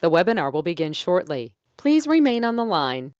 The webinar will begin shortly. Please remain on the line.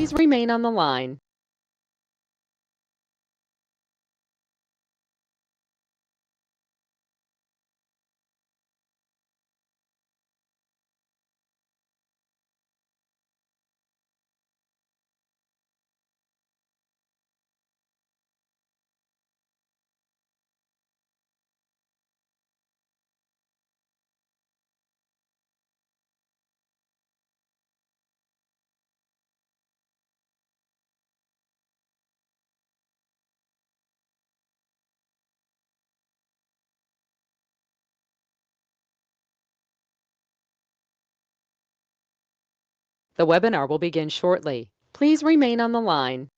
Please remain on the line. The webinar will begin shortly. Please remain on the line.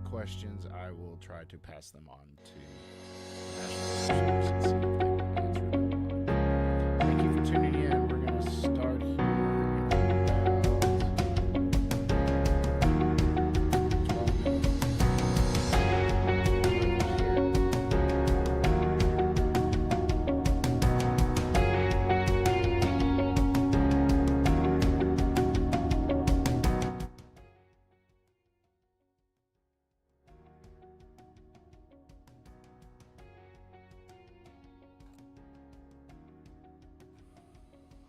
Questions, I will try to pass them on to the National Weather Service and see if they will answer them. Thank you for tuning in. We're going to start here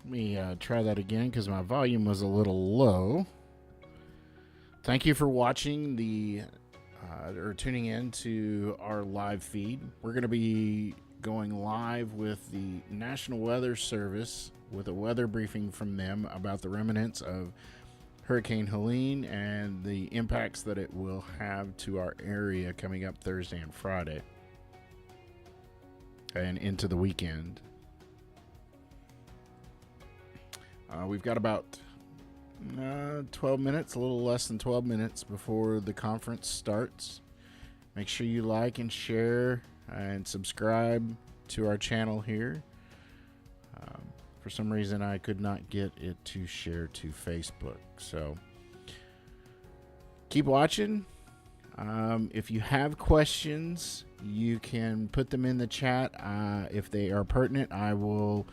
Let me try that again because my volume was a little low. Thank you for watching or tuning in to our live feed. We're going to be going live with the National Weather Service with a weather briefing from them about the remnants of Hurricane Helene and the impacts that it will have to our area coming up Thursday and Friday and into the weekend. We've got about 12 minutes, a little less than 12 minutes before the conference starts. Make sure you like and share and subscribe to our channel here. For some reason, I could not get it to share to Facebook. So keep watching. If you have questions, you can put them in the chat. If they are pertinent, I will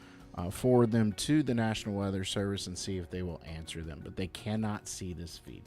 forward them to the National Weather Service and see if they will answer them, but they cannot see this feed.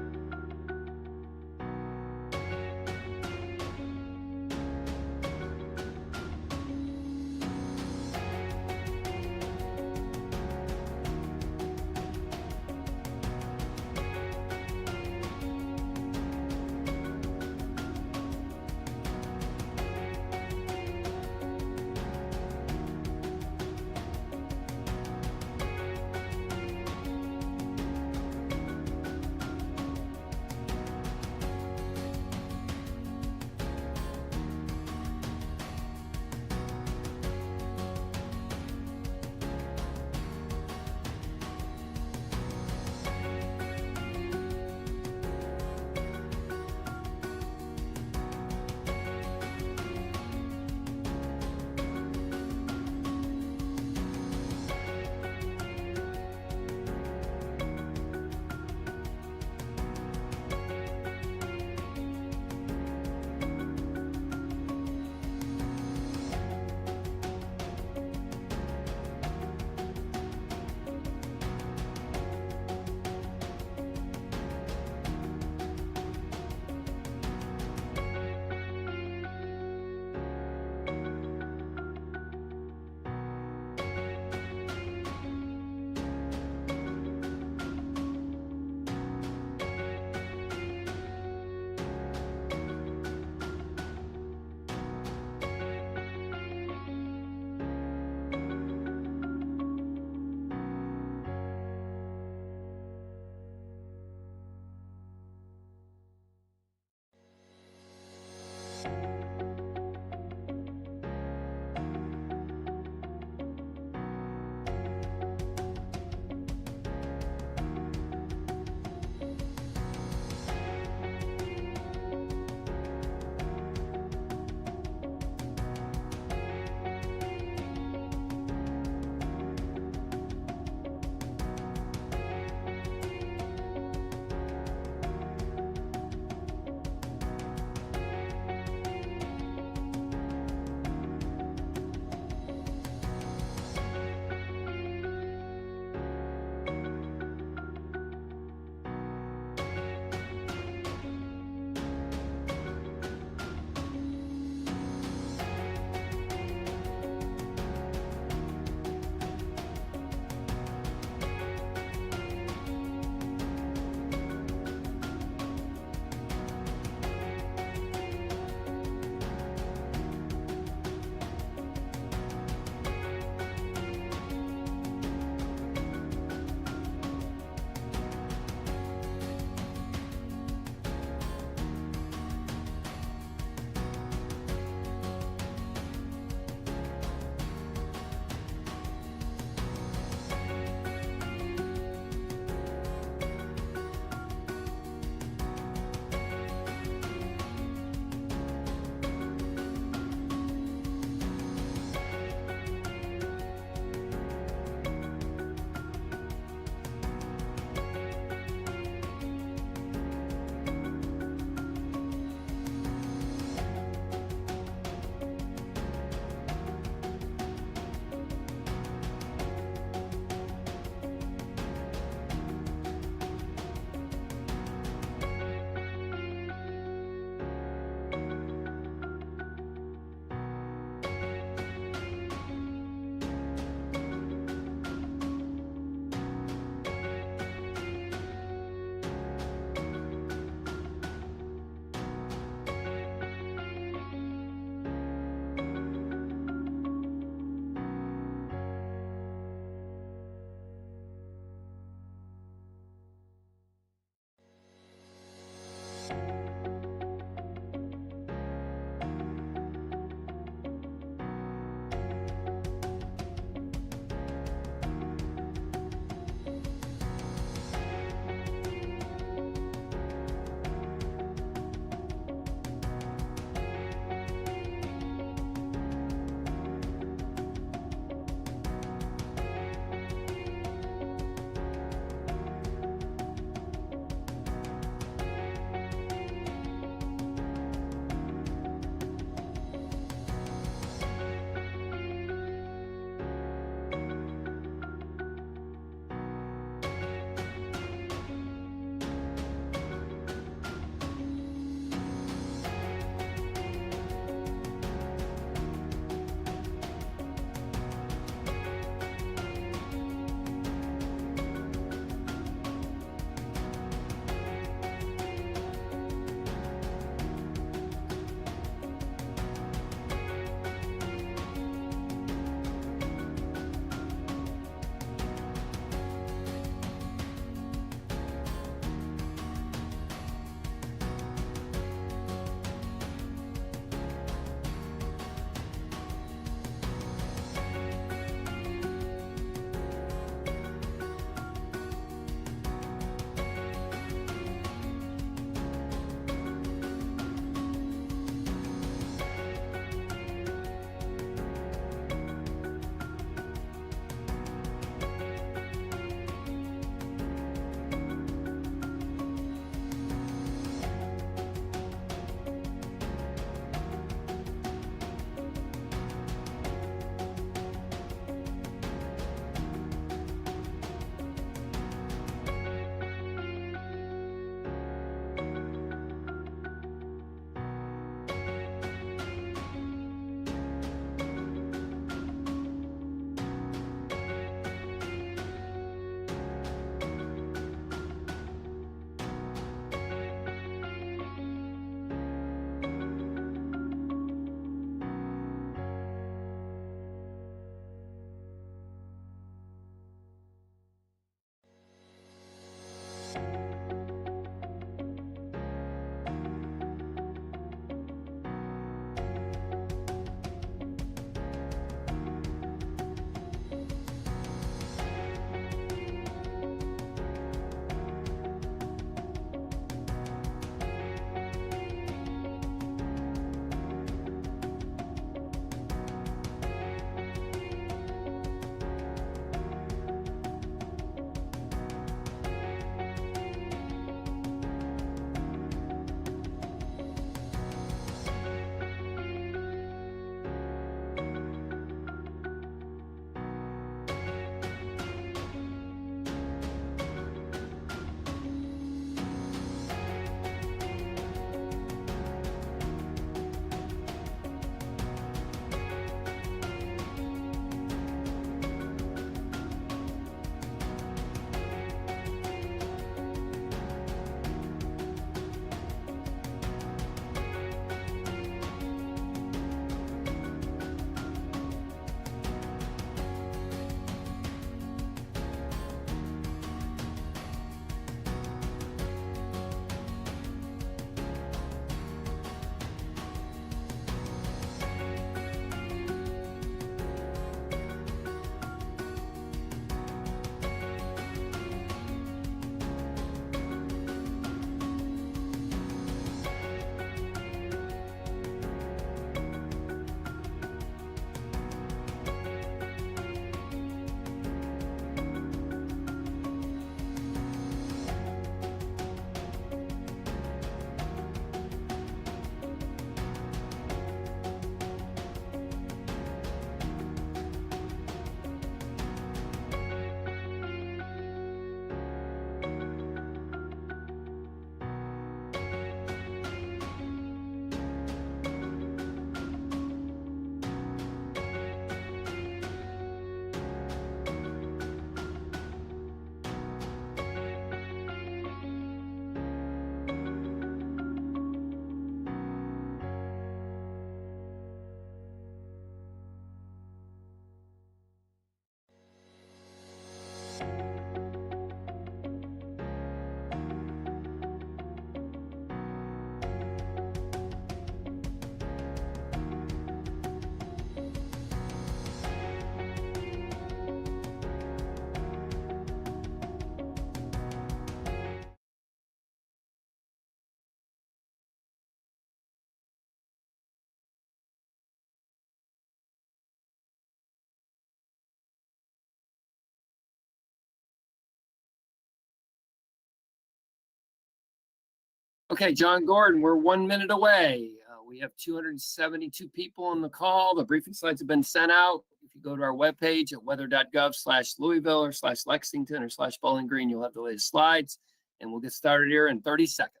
Okay, John Gordon, we're 1 minute away. We have 272 people on the call. The briefing slides have been sent out. If you go to our webpage at weather.gov/Louisville or /Lexington or /Bowling Green, you'll have the latest slides, and we'll get started here in 30 seconds.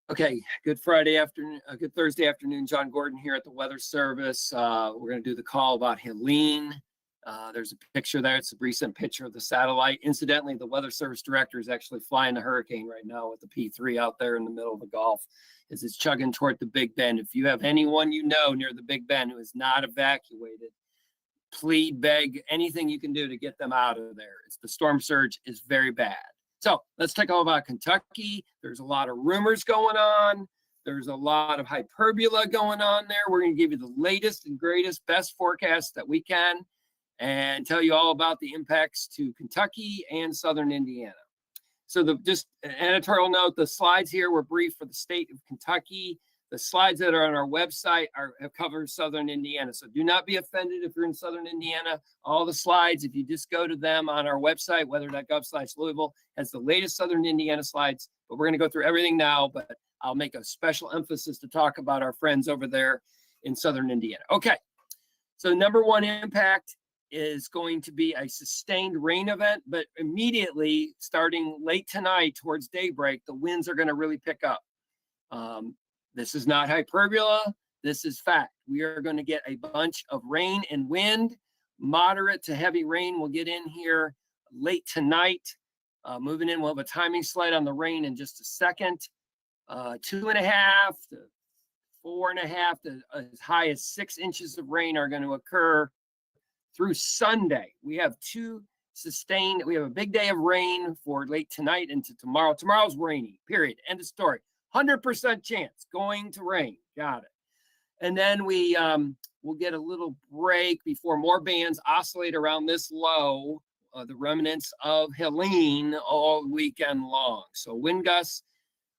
Okay, good Friday afternoon, good Thursday afternoon. John Gordon here at the Weather Service. We're going to do the call about Helene. There's a picture there. It's a recent picture of the satellite. Incidentally, the Weather Service director is actually flying the hurricane right now with the P3 out there in the middle of the Gulf as it's chugging toward the Big Bend. If you have anyone you know near the Big Bend who is not evacuated, plead, beg, anything you can do to get them out of there. The storm surge is very bad. So let's talk all about Kentucky. There's a lot of rumors going on. There's a lot of hyperbole going on there. We're going to give you the latest and greatest, best forecast that we can and tell you all about the impacts to Kentucky and southern Indiana. So just an editorial note, the slides here were brief for the state of Kentucky. The slides that are on our website have covered southern Indiana. So do not be offended if you're in southern Indiana. All the slides, if you just go to them on our website, weather.gov/Louisville, has the latest southern Indiana slides. But we're going to go through everything now, but I'll make a special emphasis to talk about our friends over there in southern Indiana. Okay, so number one impact is going to be a sustained rain event, but immediately starting late tonight towards daybreak, the winds are going to really pick up. This is not hyperbole. This is fact. We are going to get a bunch of rain and wind. Moderate to heavy rain will get in here late tonight. Moving in, we'll have a timing slide on the rain in just a second. 2.5 to 4.5 to as high as 6 inches of rain are going to occur through Sunday. We have we have a big day of rain for late tonight into tomorrow. Tomorrow's rainy, period. End of story. 100% chance going to rain. Got it. And then we'll get a little break before more bands oscillate around this low, the remnants of Helene all weekend long. So wind gusts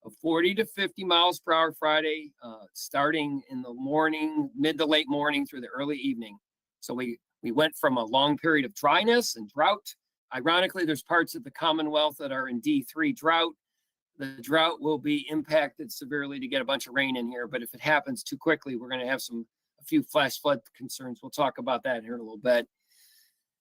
of 40 to 50 miles per hour Friday, starting in the morning, mid to late morning through the early evening. So we went from a long period of dryness and drought. Ironically, there's parts of the Commonwealth that are in D3 drought. The drought will be impacted severely to get a bunch of rain in here, but if it happens too quickly, we're going to have a few flash flood concerns. We'll talk about that here in a little bit.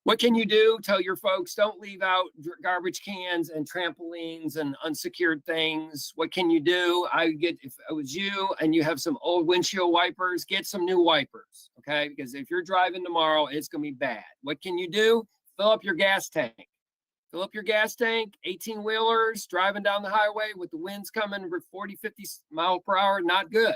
What can you do? Tell your folks, don't leave out garbage cans and trampolines and unsecured things. What can you do? If it was you and you have some old windshield wipers, get some new wipers, okay? Because if you're driving tomorrow, it's going to be bad. What can you do? Fill up your gas tank. Fill up your gas tank, 18-wheelers, driving down the highway with the winds coming for 40, 50 miles per hour, not good.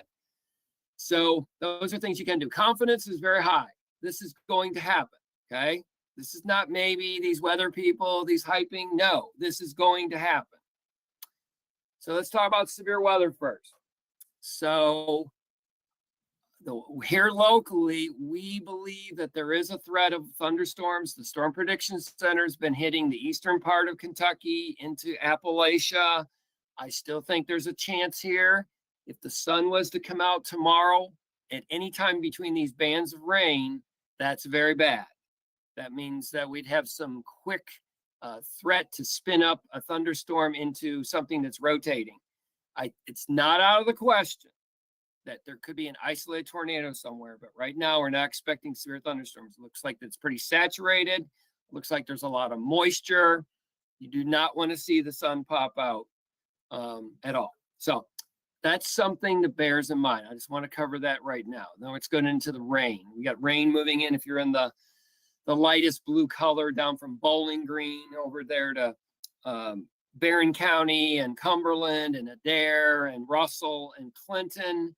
So those are things you can do. Confidence is very high. This is going to happen, okay? This is not maybe these weather people, these hyping. No, this is going to happen. So let's talk about severe weather first. So here locally, we believe that there is a threat of thunderstorms. The Storm Prediction Center has been hitting the eastern part of Kentucky into Appalachia. I still think there's a chance here. If the sun was to come out tomorrow at any time between these bands of rain, that's very bad. That means that we'd have some quick threat to spin up a thunderstorm into something that's rotating. It's not out of the question that there could be an isolated tornado somewhere, but right now we're not expecting severe thunderstorms. It looks like it's pretty saturated. It looks like there's a lot of moisture. You do not want to see the sun pop out at all. So that's something that bears in mind. I just want to cover that right now. Now it's going into the rain. We got rain moving in. If you're in the lightest blue color down from Bowling Green over there to Barron County and Cumberland and Adair and Russell and Clinton.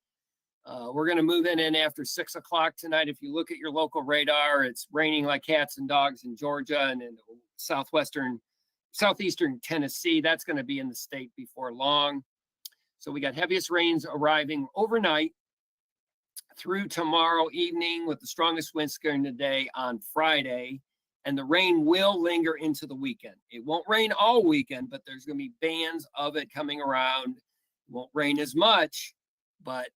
We're going to move in after 6 o'clock tonight. If you look at your local radar, it's raining like cats and dogs in Georgia and in southeastern Tennessee. That's going to be in the state before long. So we got heaviest rains arriving overnight through tomorrow evening with the strongest winds during the day on Friday. And the rain will linger into the weekend. It won't rain all weekend, but there's going to be bands of it coming around. It won't rain as much, but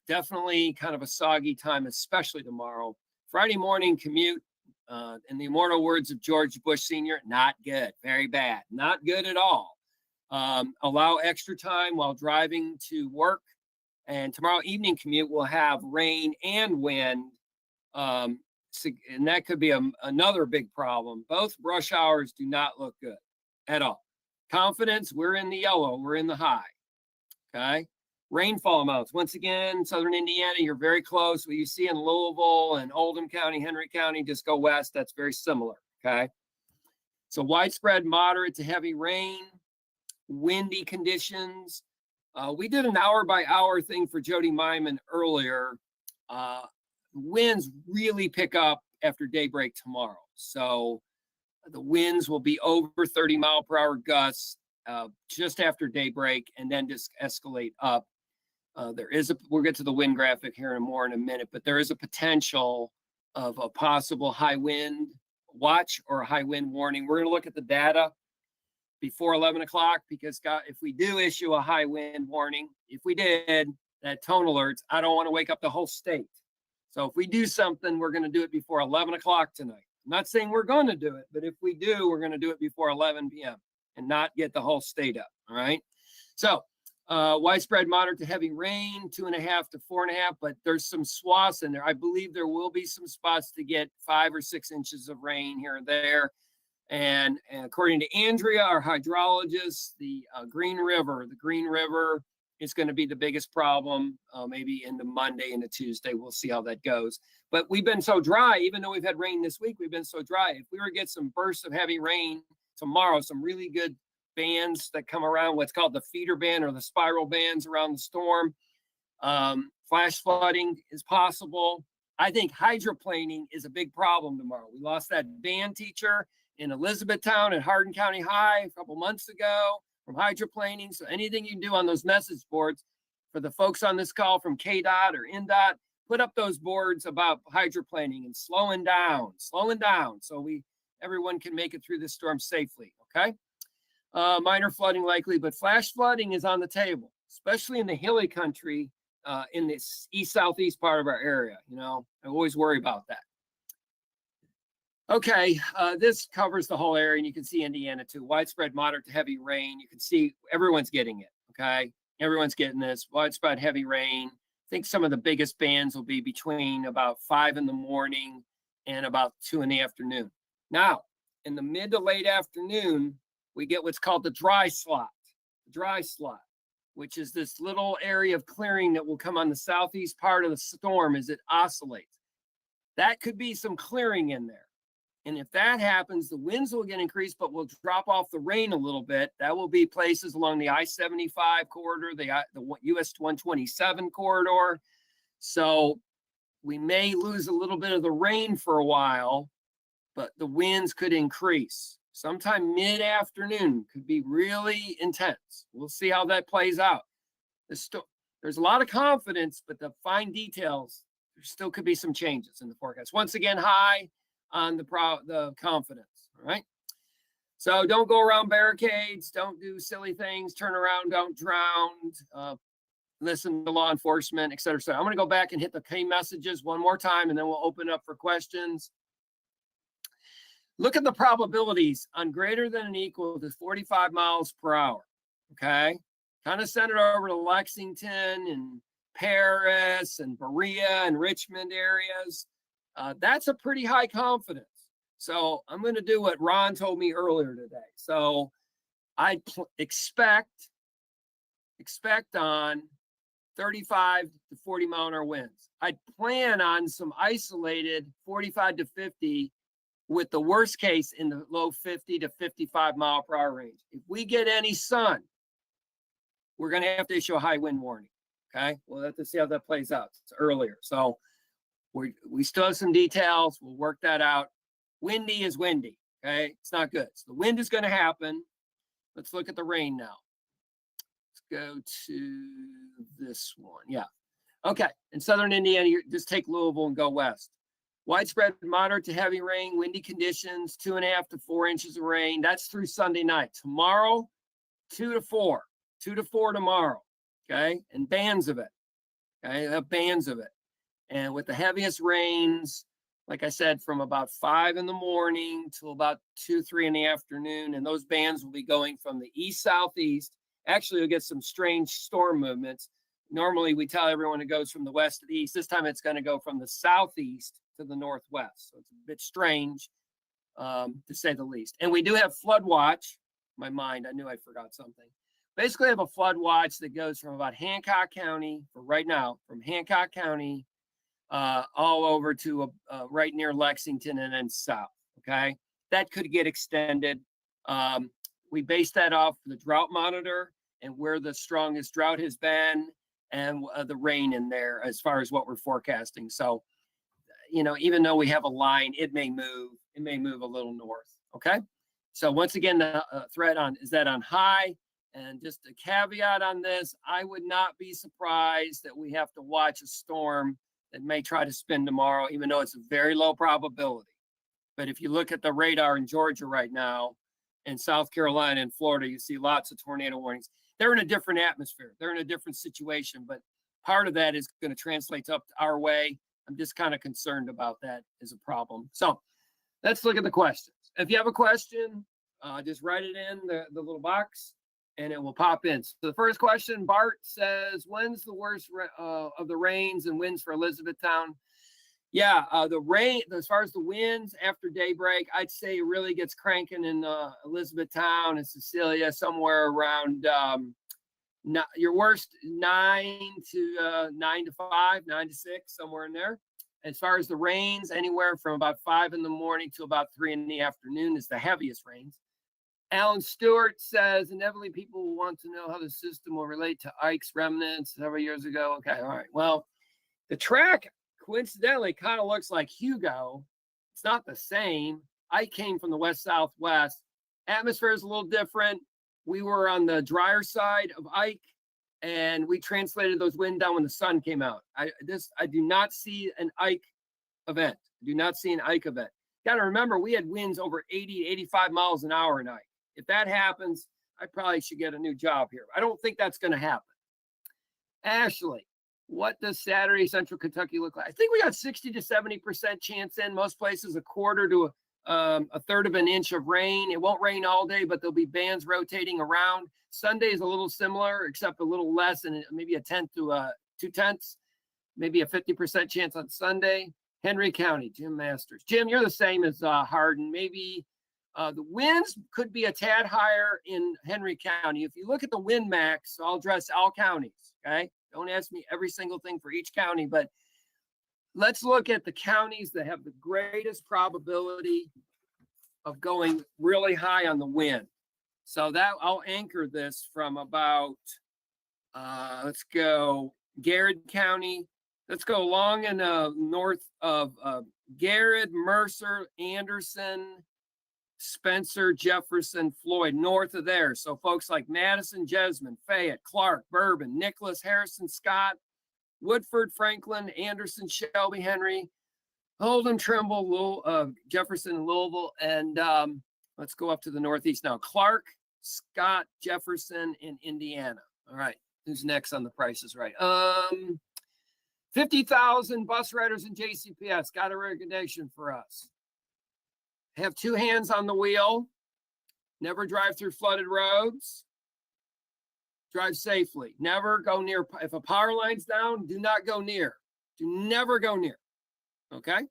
definitely kind of a soggy time, especially tomorrow. Friday morning commute, in the immortal words of George Bush Sr., not good, very bad, not good at all. Allow extra time while driving to work. And tomorrow evening commute will have rain and wind. And that could be another big problem. Both rush hours do not look good at all. Confidence, we're in the yellow, we're in the high. Okay. Rainfall amounts. Once again, southern Indiana, you're very close. What you see in Louisville and Oldham County, Henry County, just go west. That's very similar. Okay. So widespread moderate to heavy rain, windy conditions. We did an hour by hour thing for Jody Myman earlier. Winds really pick up after daybreak tomorrow. So the winds will be over 30-mile-per-hour gusts just after daybreak and then just escalate up. We'll get to the wind graphic here more in a minute, but there is a potential of a possible high wind watch or a high wind warning. We're going to look at the data before 11 o'clock because if we do issue a high wind warning, if we did, that tone alerts, I don't want to wake up the whole state. So if we do something, we're going to do it before 11 o'clock tonight. I'm not saying we're going to do it, but if we do, we're going to do it before 11 p.m. and not get the whole state up. All right. So widespread moderate to heavy rain, 2.5 to 4.5, but there's some swaths in there. I believe there will be some spots to get 5 or 6 inches of rain here and there. And according to Andrea, our hydrologist, the Green River is going to be the biggest problem, maybe into Monday, into Tuesday. We'll see how that goes. But we've been so dry, even though we've had rain this week, we've been so dry. If we were to get some bursts of heavy rain tomorrow, some really good bands that come around, what's called the feeder band or the spiral bands around the storm, flash flooding is possible. I think hydroplaning is a big problem tomorrow. We lost that band teacher in Elizabethtown at Hardin County High a couple months ago from hydroplaning. So anything you do on those message boards for the folks on this call from KDOT or NDOT, put up those boards about hydroplaning and slowing down so everyone can make it through this storm safely, okay? Minor flooding likely, but flash flooding is on the table, especially in the hilly country in this east-southeast part of our area. You know, I always worry about that. Okay, this covers the whole area, and you can see Indiana too. Widespread moderate to heavy rain. You can see everyone's getting it, okay? Everyone's getting this. Widespread heavy rain. I think some of the biggest bands will be between about 5 in the morning and about 2 in the afternoon. Now, in the mid to late afternoon, we get what's called the dry slot, which is this little area of clearing that will come on the southeast part of the storm as it oscillates. That could be some clearing in there. And if that happens, the winds will get increased, but will drop off the rain a little bit. That will be places along the I-75 corridor, the US 127 corridor. So we may lose a little bit of the rain for a while, but the winds could increase. Sometime mid-afternoon could be really intense. We'll see how that plays out. There's a lot of confidence, but the fine details, there still could be some changes in the forecast. Once again, high on the confidence, all right? So don't go around barricades, don't do silly things, turn around, don't drown, listen to law enforcement, et cetera. So I'm gonna go back and hit the key messages one more time, and then we'll open up for questions. Look at the probabilities on greater than and equal to 45 miles per hour, okay? Kind of send it over to Lexington and Paris and Berea and Richmond areas. That's a pretty high confidence. So I'm going to do what Ron told me earlier today. So I expect on 35 to 40 mile an hour winds. I'd plan on some isolated 45 to 50 with the worst case in the low 50 to 55 mile per hour range. If we get any sun, we're going to have to issue a high wind warning. Okay. We'll have to see how that plays out. It's earlier. So we still have some details. We'll work that out. Windy is windy. Okay. It's not good. So the wind is going to happen. Let's look at the rain now. go to this one. Yeah. Okay. In southern Indiana, you just take Louisville and go west. Widespread moderate to heavy rain, windy conditions, 2.5 to 4 inches of rain. That's through Sunday night. Tomorrow, 2 to 4, 2 to 4 tomorrow. Okay. And bands of it. Okay. Bands of it. And with the heaviest rains, like I said, from about 5 in the morning till about 2, 3 in the afternoon. And those bands will be going from the east-southeast. Actually, you'll get some strange storm movements. Normally, we tell everyone it goes from the west to the east. This time, it's going to go from the southeast to the northwest. So it's a bit strange, to say the least. And we do have flood watch. My mind, I knew I forgot something. Basically, I have a flood watch that goes from about Hancock County, for right now, from Hancock County all over to right near Lexington and then south. Okay, that could get extended. We base that off the drought monitor and where the strongest drought has been and the rain in there as far as what we're forecasting. So, you know, even though we have a line, it may move a little north. Okay, so once again, the threat on is that on high. And just a caveat on this, I would not be surprised that we have to watch a storm that may try to spin tomorrow, even though it's a very low probability. But if you look at the radar in Georgia right now, in South Carolina and Florida, you see lots of tornado warnings. They're in a different atmosphere. They're in a different situation, but part of that is going to translate up our way. I'm just kind of concerned about that as a problem. So let's look at the questions. If you have a question, just write it in the little box and it will pop in. So the first question, Bart says, when's the worst of the rains and winds for Elizabethtown? Yeah, the rain, as far as the winds after daybreak, I'd say it really gets cranking in Elizabethtown and Cecilia, somewhere around your worst 9 to 5, 9 to 6, somewhere in there. As far as the rains, anywhere from about 5 in the morning to about 3 in the afternoon is the heaviest rains. Alan Stewart says, inevitably people will want to know how the system will relate to Ike's remnants several years ago. Okay, all right. Well, the track coincidentally kind of looks like Hugo. It's not the same. Ike came from the west-southwest. Atmosphere is a little different. We were on the drier side of Ike, and we translated those winds down when the sun came out. I do not see an Ike event. I do not see an Ike event. Got to remember, we had winds over 80, 85 miles an hour in Ike. If that happens, I probably should get a new job here. I don't think that's going to happen. Ashley, what does Saturday Central Kentucky look like? I think we got 60 to 70% chance in most places, a quarter to a third of an inch of rain. It won't rain all day, but there'll be bands rotating around. Sunday is a little similar, except a little less, and maybe a tenth to 2/10, maybe a 50% chance on Sunday. Henry County, Jim Masters. Jim, you're the same as Hardin. Maybe the winds could be a tad higher in Henry County. If you look at the wind max, so I'll address all counties, okay? Don't ask me every single thing for each county, but let's look at the counties that have the greatest probability of going really high on the wind. So that I'll anchor this from about, let's go Garrett County. Let's go along in north of Garrett, Mercer, Anderson, Spencer, Jefferson, Floyd, north of there. So folks like Madison, Jessamine, Fayette, Clark, Bourbon, Nicholas, Harrison, Scott, Woodford, Franklin, Anderson, Shelby, Henry, Holden, Trimble, Jefferson, Louisville, and let's go up to the northeast now. Clark, Scott, Jefferson, and Indiana. All right, who's next on the Price is Right? 50,000 bus riders in JCPS. Got a recommendation for us. Have two hands on the wheel. Never drive through flooded roads. Drive safely. Never go near. If a power line's down, do not go near. Do never go near. Okay?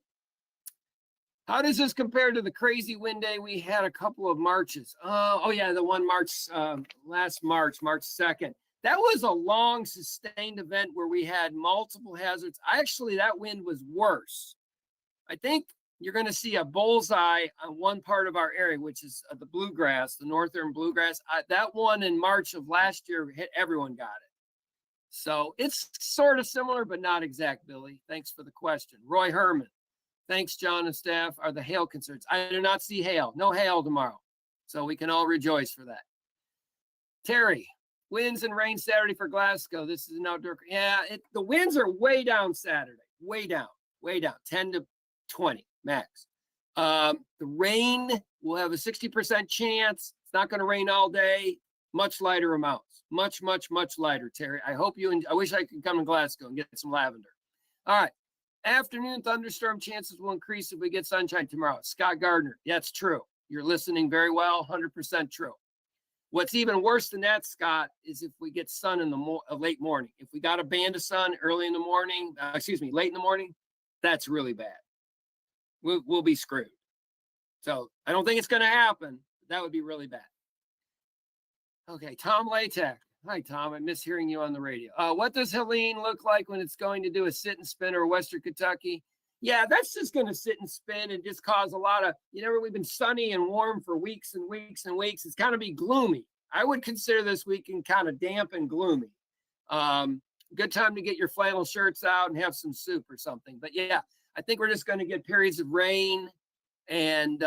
How does this compare to the crazy wind day we had a couple of Marches? Oh yeah, the one last March 2nd. That was a long sustained event where we had multiple hazards. Actually, that wind was worse. I think you're going to see a bullseye on one part of our area, which is the bluegrass, the northern bluegrass. That one in March of last year hit, everyone got it. So it's sort of similar, but not exact, Billy. Thanks for the question. Roy Herman. Thanks, John and staff. Are the hail concerns? I do not see hail. No hail tomorrow. So we can all rejoice for that. Terry, Winds and rain Saturday for Glasgow. This is an outdoor. Yeah, the winds are way down Saturday. Way down. 10 to 20 max. The rain will have a 60% chance. It's not going to rain all day. Much lighter amounts. Much lighter, Terry. I hope you, I wish I could come to Glasgow and get some lavender. All right. Afternoon thunderstorm chances will increase if we get sunshine tomorrow. Scott Gardner. That's true. You're listening very well. 100% true. What's even worse than that, Scott, is if we get sun in the late morning. If we got a band of sun early in the morning, late in the morning, that's really bad. We'll be screwed. So I don't think it's going to happen. That would be really bad. Okay, Tom Latek. Hi, Tom. I miss hearing you on the radio. What does Helene look like when it's going to do a sit and spin over Western Kentucky? Yeah, that's just going to sit and spin and just cause a lot of, we've been sunny and warm for weeks and weeks and weeks. It's kind of be gloomy. I would consider this weekend kind of damp and gloomy. Good time to get your flannel shirts out and have some soup or something. But yeah, I think we're just going to get periods of rain and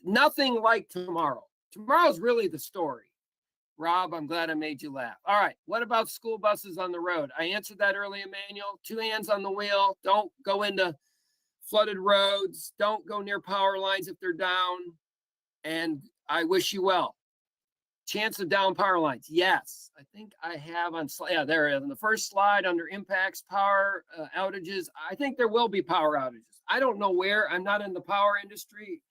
nothing like tomorrow. Tomorrow's really the story. Rob, I'm glad I made you laugh. All right, what about school buses on the road? I answered that early, Emmanuel. 2 hands on the wheel. Don't go into flooded roads. Don't go near power lines if they're down. And I wish you well. Chance of down power lines. Yes, I think I have on, yeah, there it is. On the first slide under impacts, power outages. I think there will be power outages. I don't know where. I'm not in the power industry.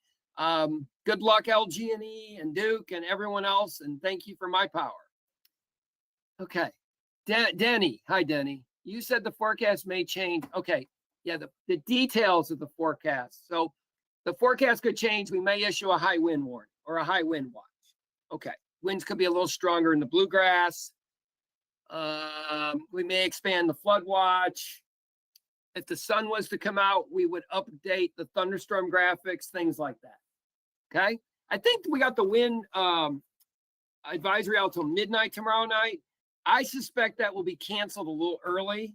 Good luck, LG&E and Duke and everyone else. And thank you for my power. Okay. Denny. Hi, Denny. You said the forecast may change. Okay. Yeah, the details of the forecast. So the forecast could change. We may issue a high wind warning or a high wind watch. Okay. Winds could be a little stronger in the bluegrass. We may expand the flood watch. If the sun was to come out, we would update the thunderstorm graphics, things like that. Okay. I think we got the wind advisory out till midnight tomorrow night. I suspect that will be canceled a little early.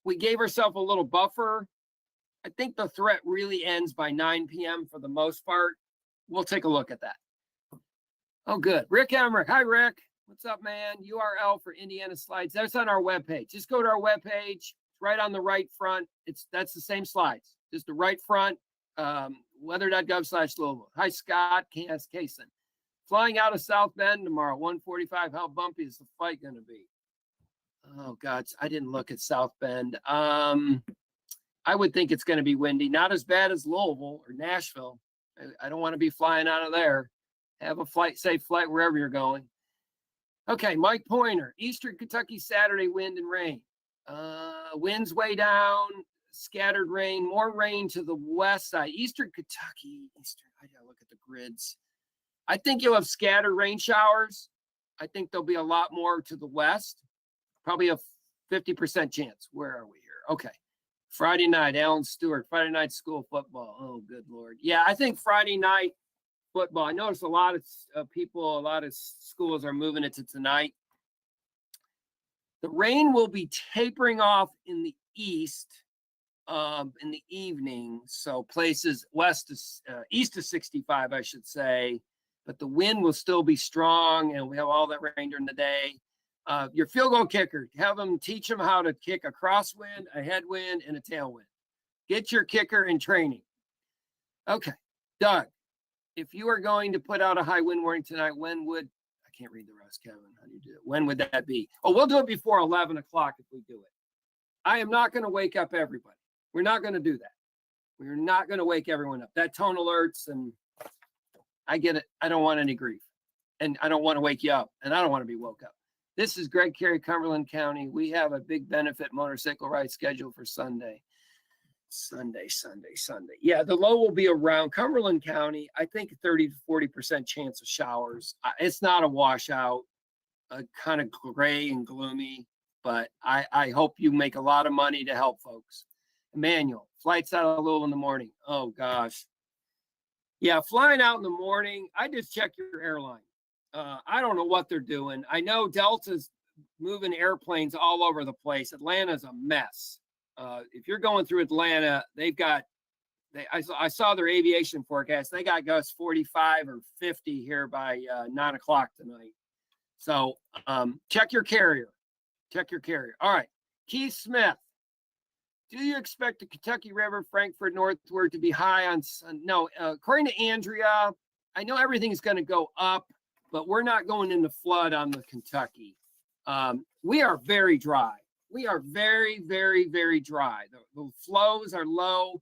We gave ourselves a little buffer. I think the threat really ends by 9 p.m. for the most part. We'll take a look at that. Oh, good. Rick Emmerich. Hi, Rick. What's up, man? URL for Indiana slides. That's on our webpage. Just go to our webpage. It's right on the right front. That's the same slides. Just the right front. Weather.gov/Louisville. Hi, Scott. Kaysen. Flying out of South Bend tomorrow, 1:45. How bumpy is the flight going to be? Oh, God. I didn't look at South Bend. I would think it's going to be windy. Not as bad as Louisville or Nashville. I don't want to be flying out of there. Have a safe flight wherever you're going. Okay, Mike Pointer. Eastern Kentucky Saturday wind and rain. Winds way down. Scattered rain, more rain to the west side. Eastern Kentucky, I gotta look at the grids. I think you'll have scattered rain showers. I think there'll be a lot more to the west. Probably a 50% chance. Where are we here? Okay. Friday night, Alan Stewart, Friday night school football. Oh, good Lord. Yeah, I think Friday night football. I noticed a lot of people, a lot of schools are moving it to tonight. The rain will be tapering off in the east in the evening. So places east of 65, I should say, but the wind will still be strong and we have all that rain during the day. Your field goal kicker, teach them how to kick a crosswind, a headwind, and a tailwind. Get your kicker in training. Okay, Doug, if you are going to put out a high wind warning tonight, I can't read the rest, Kevin. How do you do it? When would that be? Oh, we'll do it before 11 o'clock if we do it. I am not going to wake up everybody. We're not going to do that. We're not going to wake everyone up. That tone alerts, and I get it. I don't want any grief, and I don't want to wake you up, and I don't want to be woke up. This is Greg Carey, Cumberland County. We have a big benefit motorcycle ride scheduled for Sunday. Yeah, the low will be around Cumberland County. I think 30 to 40% chance of showers. It's not a washout, kind of gray and gloomy, but I hope you make a lot of money to help folks. Emmanuel, flights out of Louisville in the morning. Oh, gosh. Yeah, flying out in the morning, I just check your airline. I don't know what they're doing. I know Delta's moving airplanes all over the place. Atlanta's a mess. If you're going through Atlanta, they've got I saw their aviation forecast. They got gusts 45 or 50 here by 9 o'clock tonight. So check your carrier. Check your carrier. All right. Keith Smith. Do you expect the Kentucky River, Frankfort northward to be high on? No, according to Andrea, I know everything's going to go up, but we're not going into flood on the Kentucky. We are very dry. We are very, very, very dry. The flows are low.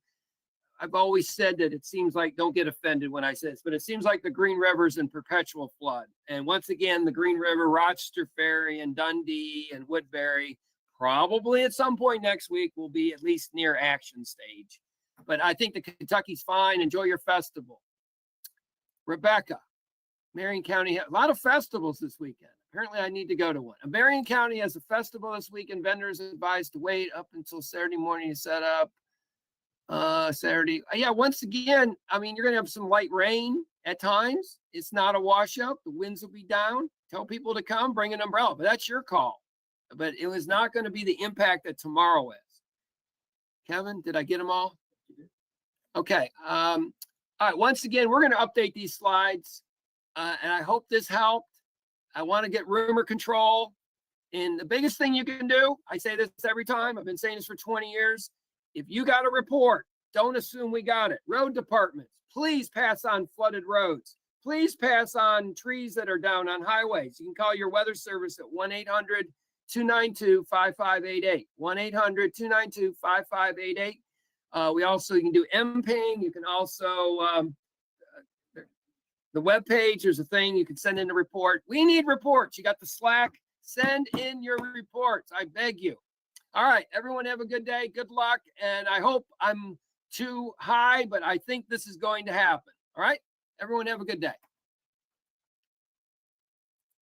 I've always said that it seems like, don't get offended when I say this, but it seems like the Green River's in perpetual flood. And once again, the Green River, Rochester Ferry, and Dundee and Woodbury, probably at some point next week, will be at least near action stage. But I think the Kentucky's fine. Enjoy your festival. Rebecca, Marion County, a lot of festivals this weekend. Apparently I need to go to one. Marion County has a festival this weekend. Vendors advised to wait up until Saturday morning to set up. Saturday. Yeah, once again, I mean, you're going to have some light rain at times. It's not a washout. The winds will be down. Tell people to come, bring an umbrella, but that's your call. But it was not going to be the impact that tomorrow is. Kevin, did I get them all? Okay. All right. Once again, we're going to update these slides, and I hope this helped. I want to get rumor control. And the biggest thing you can do, I say this every time, I've been saying this for 20 years. If you got a report, don't assume we got it. Road departments, please pass on flooded roads. Please pass on trees that are down on highways. You can call your weather service at 1-800-292-5588. 1-800-292-5588. You can do MPing. You can also, the webpage, there's a thing you can send in a report. We need reports. You got the Slack. Send in your reports. I beg you. All right, everyone have a good day. Good luck. And I hope I'm too high, but I think this is going to happen. All right, everyone have a good day.